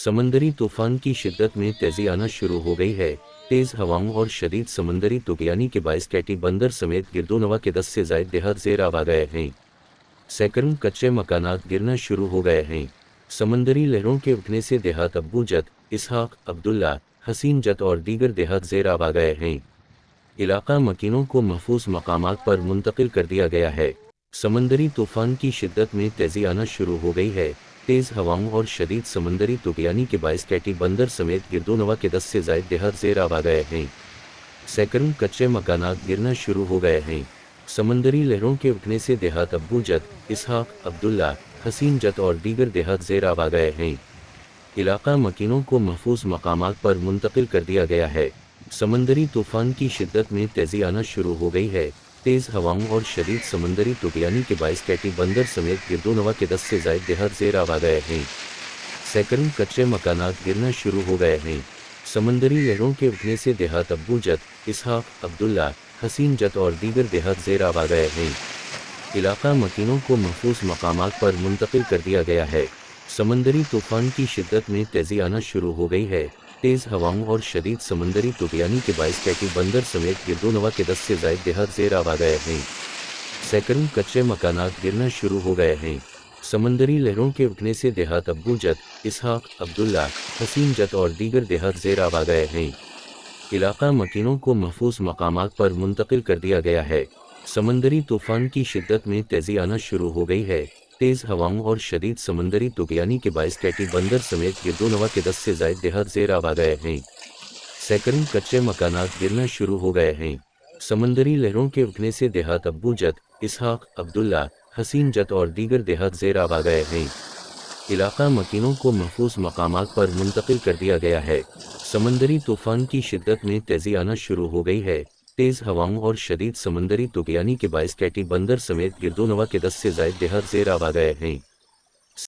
समंदरी तूफान की शिद्दत में तेजी आना शुरू हो गई है। तेज हवाओं और शदीद समंदरी तूफानी के बायस कैटी बंदर समेत गिरदोनवा के 10 से ज़ायद देहात ज़ेर आब आ गए हैं। सैकड़ों कच्चे मकानात गिरना शुरू हो गए हैं। समंदरी लहरों के उठने से देहात अब्बू जत, इसहाक, अब्दुल्ला, हसीन जत और दीगर देहात ज़ेर आब आ गए हैं। इलाका मकीनों को महफूज मकामात पर मुंतकिल कर दिया गया है। समंदरी तूफान की शिद्दत में तेजी आना शुरू हो गई है। तेज हवाओं और शदीद समंदरी तूफानी के बायस कैटी बंदर समेत गिरदोनवा के 10 से ज़ायद देहात ज़ेर आब आ गए हैं। सैकड़ों कच्चे मकानात गिरना शुरू हो गए हैं। समंदरी लहरों के उठने से देहात अब्बू जत, इसहाक, अब्दुल्ला, हसीन जत और दीगर देहात ज़ेर आब आ गए हैं। इलाका मकीनों को महफूज मकामात पर मुंतकिल कर दिया गया है। समंदरी तूफान की शिद्दत में तेजी आना शुरू हो गई है। तेज हवाओं और शदीद समंदरी तूफानी के बायस कैटी बंदर समेत गिरदोनवा के 10 से ज़ायद देहात ज़ेर आब आ गए हैं। सैकड़ों कच्चे मकानात गिरना शुरू हो गए हैं। समंदरी लहरों के उठने से देहात अब्बू जत, इसहाक, अब्दुल्ला, हसीन जत और दीगर देहात ज़ेर आब आ गए हैं। इलाका मकीनों को महफूज मकामात पर मुंतकिल कर दिया गया है। समंदरी तूफान की शिद्दत में तेजी आना शुरू हो गई है। तेज हवाओं और शदीद समंदरी तूफानी के बायस कैटी बंदर समेत गिरदोनवा के 10 से ज़ायद देहात ज़ेर आब आ गए हैं। सैकड़ों कच्चे मकानात गिरना शुरू हो गए हैं। समंदरी लहरों के उठने से देहात अब्बू जत, इसहाक, अब्दुल्ला, हसीन जत और दीगर देहात ज़ेर आब आ गए हैं। इलाका मकीनों को महफूज मकामात पर मुंतकिल कर दिया गया है। समंदरी तूफान की शिद्दत में तेजी आना शुरू हो गई है। तेज हवाओं और शदीद समंदरी तूफानी के बायस कैटी बंदर समेत गिरदोनवा के 10 से ज़ायद देहात ज़ेर आब आ गए हैं। सैकड़ों कच्चे मकानात गिरना शुरू हो गए हैं। समंदरी लहरों के उठने से देहात अब्बू जत, इसहाक, अब्दुल्ला, हसीन जत और दीगर देहात ज़ेर आब आ गए हैं। इलाका मकीनों को महफूज मकामात पर मुंतकिल कर दिया गया है। समंदरी तूफान की शिद्दत में तेजी आना शुरू हो गई है। तेज हवाओं और शदीद समंदरी तूफानी के बायस कैटी बंदर समेत गिरदोनवा के 10 से ज़ायद देहात ज़ेर आब आ गए हैं।